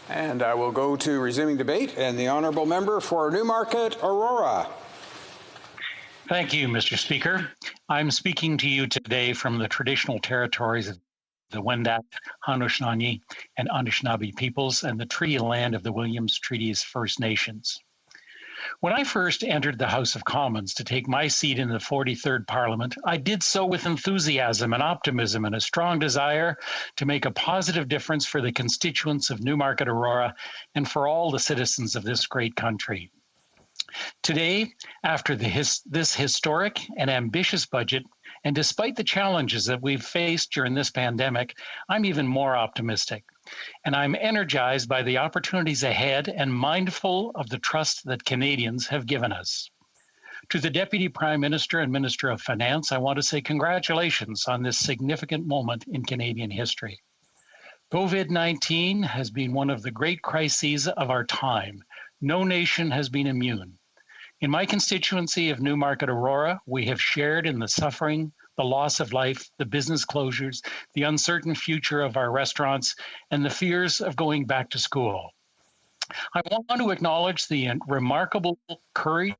And I will go to resuming debate, and the honourable member for Newmarket, Aurora. Thank you, Mr. Speaker. I'm speaking to you today from the traditional territories of the Wendat, Haudenosaunee, and Anishinaabe peoples and the treaty land of the Williams Treaties First Nations. When I first entered the House of Commons to take my seat in the 43rd Parliament, I did so with enthusiasm and optimism and a strong desire to make a positive difference for the constituents of Newmarket, Aurora, and for all the citizens of this great country. Today, after this historic and ambitious budget, and despite the challenges that we've faced during this pandemic, I'm even more optimistic. And I'm energized by the opportunities ahead and mindful of the trust that Canadians have given us. To the Deputy Prime Minister and Minister of Finance, I want to say congratulations on this significant moment in Canadian history. COVID-19 has been one of the great crises of our time. No nation has been immune. In my constituency of Newmarket, Aurora, we have shared in the suffering, the loss of life, the business closures, the uncertain future of our restaurants, and the fears of going back to school. I want to acknowledge the remarkable courage,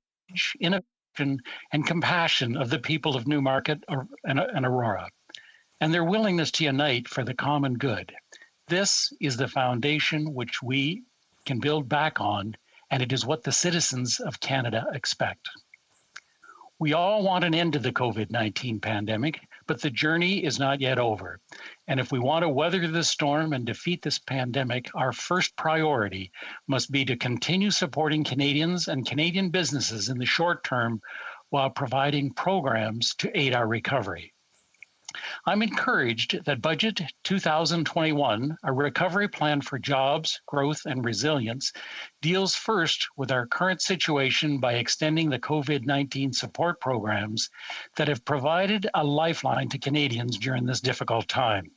innovation, and compassion of the people of Newmarket and Aurora, and their willingness to unite for the common good. This is the foundation which we can build back on, and it is what the citizens of Canada expect. We all want an end to the COVID-19 pandemic, but the journey is not yet over. And if we want to weather this storm and defeat this pandemic, our first priority must be to continue supporting Canadians and Canadian businesses in the short term while providing programs to aid our recovery. I'm encouraged that Budget 2021, a recovery plan for jobs, growth, and resilience, deals first with our current situation by extending the COVID-19 support programs that have provided a lifeline to Canadians during this difficult time.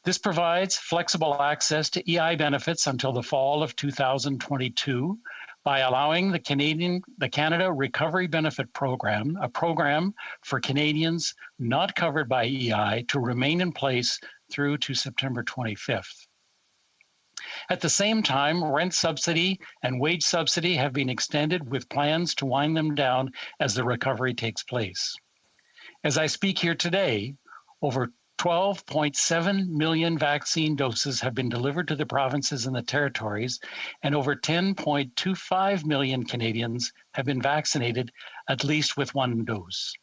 This provides flexible access to EI benefits until the fall of 2022 by allowing the Canada Recovery Benefit Program, a program for Canadians not covered by EI, to remain in place through to September 25th. At the same time, rent subsidy and wage subsidy have been extended with plans to wind them down as the recovery takes place. As I speak here today, over 12.7 million vaccine doses have been delivered to the provinces and the territories, and over 10.25 million Canadians have been vaccinated at least with one dose.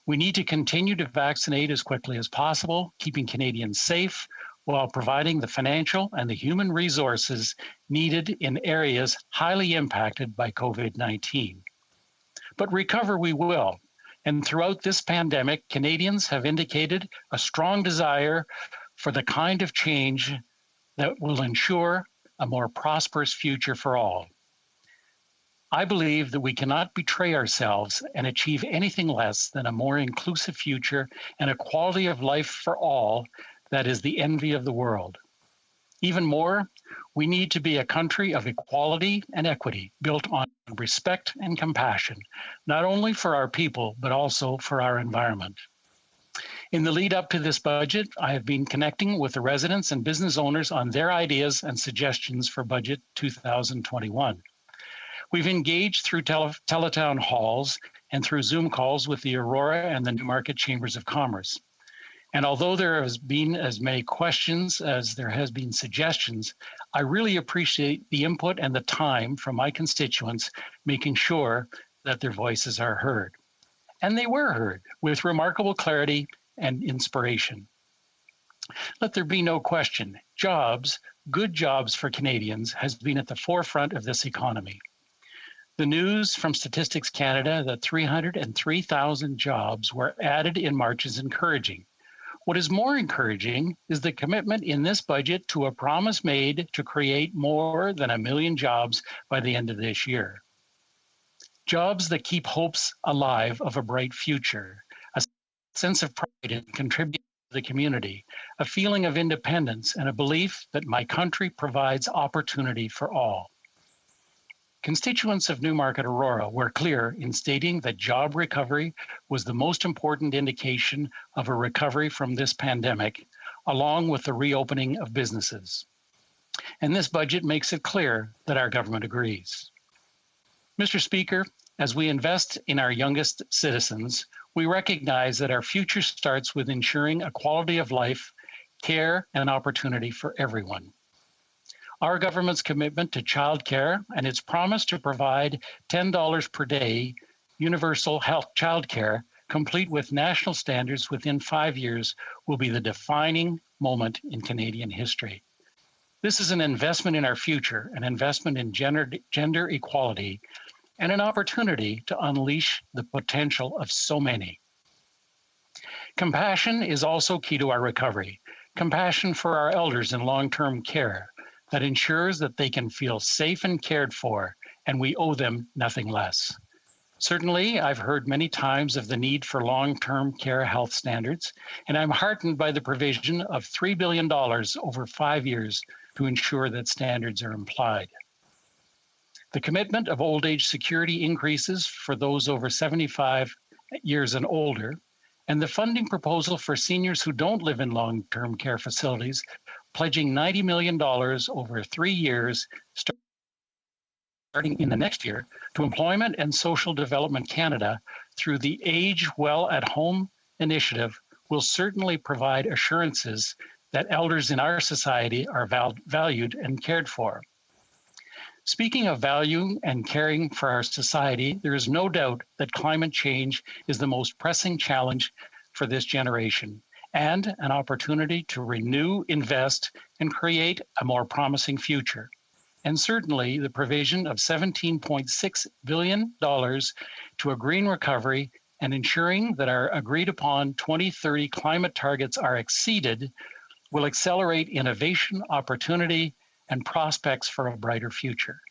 We need to continue to vaccinate as quickly as possible, keeping Canadians safe while providing the financial and the human resources needed in areas highly impacted by COVID-19. But recover we will. And throughout this pandemic, Canadians have indicated a strong desire for the kind of change that will ensure a more prosperous future for all. I believe that we cannot betray ourselves and achieve anything less than a more inclusive future and a quality of life for all that is the envy of the world. Even more, we need to be a country of equality and equity built on respect and compassion, not only for our people, but also for our environment. In the lead up to this budget, I have been connecting with the residents and business owners on their ideas and suggestions for Budget 2021. We've engaged through teletown halls and through Zoom calls with the Aurora and the Newmarket Chambers of Commerce. And although there has been as many questions as there has been suggestions, I really appreciate the input and the time from my constituents, making sure that their voices are heard. And they were heard with remarkable clarity and inspiration. Let there be no question, jobs, good jobs for Canadians, has been at the forefront of this economy. The news from Statistics Canada that 303,000 jobs were added in March is encouraging. What is more encouraging is the commitment in this budget to a promise made to create more than 1 million jobs by the end of this year. Jobs that keep hopes alive of a bright future, a sense of pride in contributing to the community, a feeling of independence, and a belief that my country provides opportunity for all. Constituents of Newmarket Aurora were clear in stating that job recovery was the most important indication of a recovery from this pandemic, along with the reopening of businesses. and this budget makes it clear that our government agrees. Mr. Speaker, as we invest in our youngest citizens, we recognize that our future starts with ensuring a quality of life, care, and opportunity for everyone. Our government's commitment to childcare and its promise to provide $10 per day universal health childcare, complete with national standards within 5 years, will be the defining moment in Canadian history. This is an investment in our future, an investment in gender equality, and an opportunity to unleash the potential of so many. Compassion is also key to our recovery. Compassion for our elders in long-term care that ensures that they can feel safe and cared for, and we owe them nothing less. Certainly, I've heard many times of the need for long-term care health standards, and I'm heartened by the provision of $3 billion over 5 years to ensure that standards are applied. The commitment of old age security increases for those over 75 years and older, and the funding proposal for seniors who don't live in long-term care facilities, pledging $90 million over 3 years, starting in the next year, to Employment and Social Development Canada through the Age Well at Home initiative will certainly provide assurances that elders in our society are valued and cared for. Speaking of value and caring for our society, there is no doubt that climate change is the most pressing challenge for this generation and an opportunity to renew, invest, and create a more promising future. And certainly the provision of $17.6 billion to a green recovery and ensuring that our agreed upon 2030 climate targets are exceeded will accelerate innovation, opportunity, and prospects for a brighter future.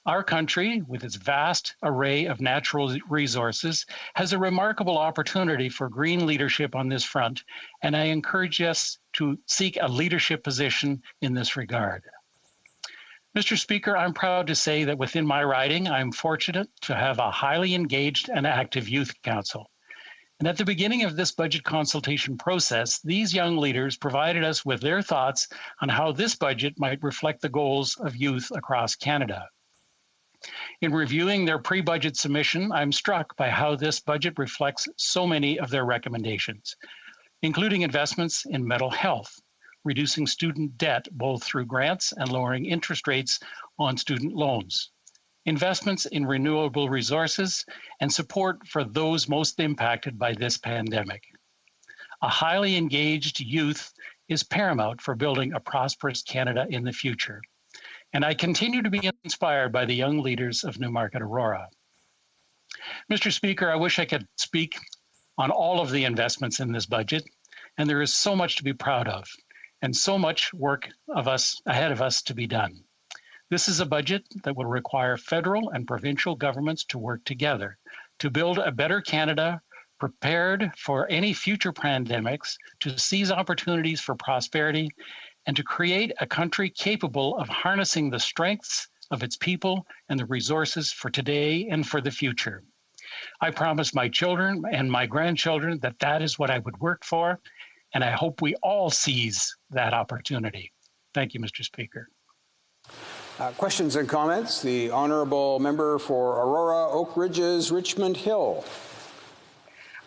Our country, with its vast array of natural resources, has a remarkable opportunity for green leadership on this front, and I encourage us to seek a leadership position in this regard. Mr. Speaker, I'm proud to say that within my riding, I'm fortunate to have a highly engaged and active youth council. And at the beginning of this budget consultation process, these young leaders provided us with their thoughts on how this budget might reflect the goals of youth across Canada. In reviewing their pre-budget submission, I'm struck by how this budget reflects so many of their recommendations, including investments in mental health, reducing student debt both through grants and lowering interest rates on student loans, investments in renewable resources, and support for those most impacted by this pandemic. A highly engaged youth is paramount for building a prosperous Canada in the future. And I continue to be inspired by the young leaders of Newmarket Aurora. Mr. Speaker, I wish I could speak on all of the investments in this budget, and there is so much to be proud of and so much work ahead of us to be done. This is a budget that will require federal and provincial governments to work together to build a better Canada, prepared for any future pandemics, to seize opportunities for prosperity, and to create a country capable of harnessing the strengths of its people and the resources for today and for the future. I promise my children and my grandchildren that that is what I would work for, and I hope we all seize that opportunity. Thank you, Mr. Speaker. Questions and comments? The Honourable Member for Aurora, Oak Ridges, Richmond Hill.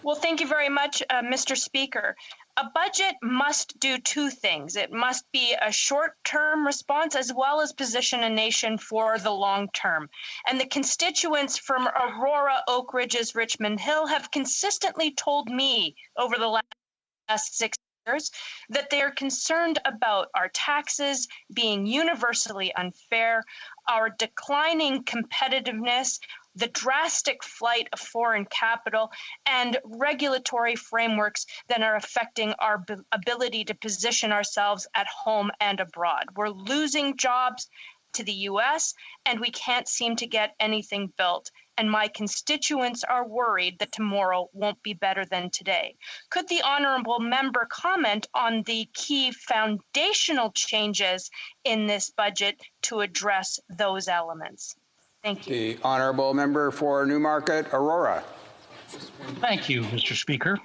Well, thank you very much, Mr. Speaker. A budget must do two things. It must be a short-term response as well as position a nation for the long term. And the constituents from Aurora, Oak Ridges, Richmond Hill have consistently told me over the last 6 years that they are concerned about our taxes being universally unfair, our declining competitiveness, the drastic flight of foreign capital, and regulatory frameworks that are affecting our ability to position ourselves at home and abroad. We're losing jobs to the U.S., and we can't seem to get anything built. And my constituents are worried that tomorrow won't be better than today. Could the honourable member comment on the key foundational changes in this budget to address those elements? Thank you. The Honourable Member for Newmarket Aurora. Thank you, Mr. Speaker.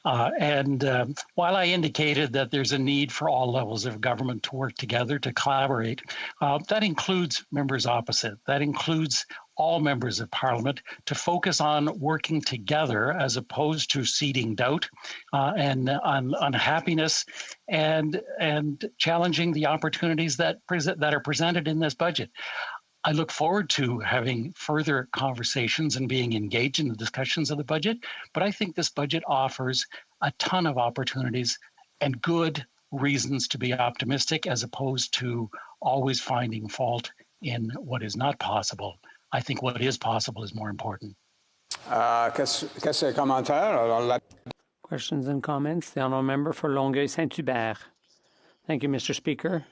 While I indicated that there's a need for all levels of government to work together, to collaborate, that includes members opposite. That includes all members of Parliament to focus on working together as opposed to seeding doubt and unhappiness and challenging the opportunities that are presented in this budget. I look forward to having further conversations and being engaged in the discussions of the budget, but I think this budget offers a ton of opportunities and good reasons to be optimistic as opposed to always finding fault in what is not possible. I think what is possible is more important. Questions and comments? The honourable member for Longueuil-Saint-Hubert. Thank you, Mr. Speaker.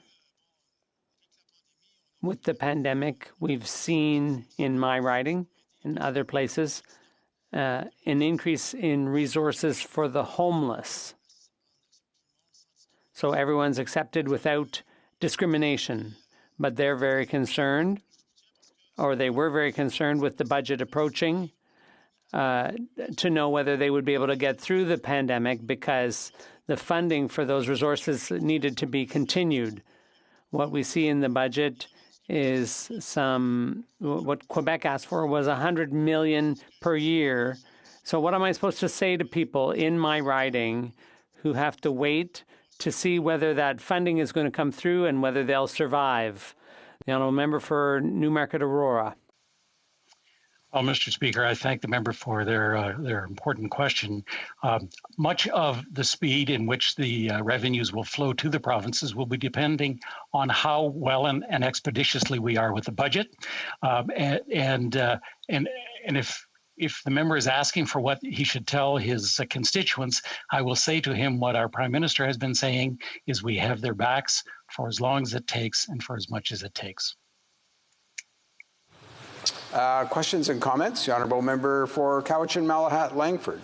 With the pandemic, we've seen in my riding, in other places, an increase in resources for the homeless. So everyone's accepted without discrimination, but they're very concerned, or they were very concerned with the budget approaching to know whether they would be able to get through the pandemic because the funding for those resources needed to be continued. What we see in the budget is what Quebec asked for was $100 million per year. So what am I supposed to say to people in my riding who have to wait to see whether that funding is going to come through and whether they'll survive? The honourable member for Newmarket Aurora. Well, Mr. Speaker, I thank the member for their important question. Much of the speed in which the revenues will flow to the provinces will be depending on how well and expeditiously we are with the budget. And if the member is asking for what he should tell his constituents, I will say to him what our Prime Minister has been saying is we have their backs for as long as it takes and for as much as it takes. Questions and comments? The honourable member for Cowichan-Malahat-Langford.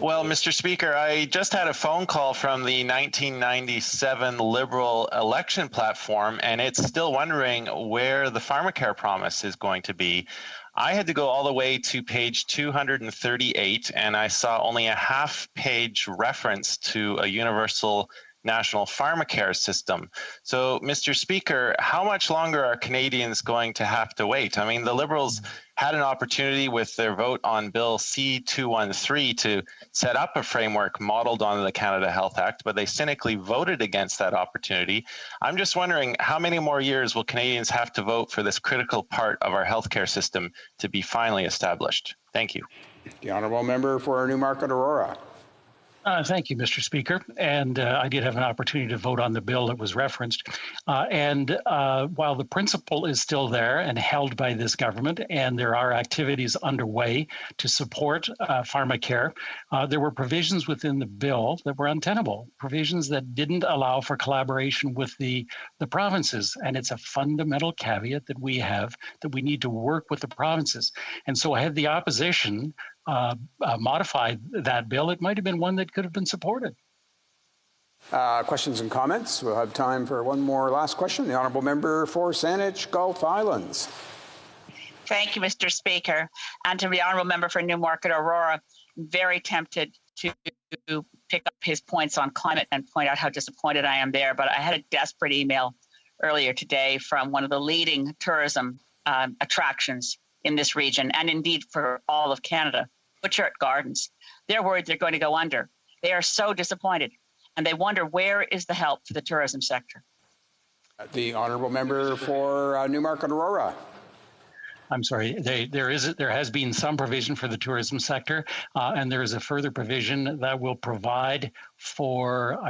Well, Mr. Speaker, I just had a phone call from the 1997 Liberal election platform, and it's still wondering where the pharmacare promise is going to be. I had to go all the way to page 238, and I saw only a half-page reference to a universal national pharmacare system. So, Mr. Speaker, how much longer are Canadians going to have to wait? I mean, the Liberals had an opportunity with their vote on Bill C-213 to set up a framework modeled on the Canada Health Act, but they cynically voted against that opportunity. I'm just wondering, how many more years will Canadians have to vote for this critical part of our healthcare system to be finally established? Thank you. The honourable member for Newmarket Aurora. Thank you, Mr. Speaker. And I did have an opportunity to vote on the bill that was referenced. While the principle is still there and held by this government, and there are activities underway to support pharmacare, there were provisions within the bill that were untenable, provisions that didn't allow for collaboration with the provinces. And it's a fundamental caveat that we have, that we need to work with the provinces. And so had the opposition modified that bill, it might have been one that could have been supported. Questions and comments? We'll have time for one more last question. The honourable member for Saanich Gulf Islands. Thank you, Mr. Speaker. And to the honourable member for Newmarket Aurora, very tempted to pick up his points on climate and point out how disappointed I am there. But I had a desperate email earlier today from one of the leading tourism attractions in this region, and indeed for all of Canada, Butchart Gardens. They're worried they're going to go under. They are so disappointed, and they wonder where is the help for the tourism sector. The honourable member for Newmarket Aurora. I'm sorry. There has been some provision for the tourism sector, and there is a further provision that will provide for.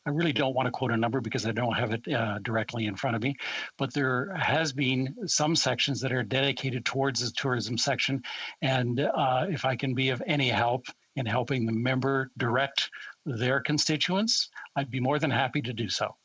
I really don't want to quote a number because I don't have it directly in front of me, but there has been some sections that are dedicated towards the tourism section. And if I can be of any help in helping the member direct their constituents, I'd be more than happy to do so.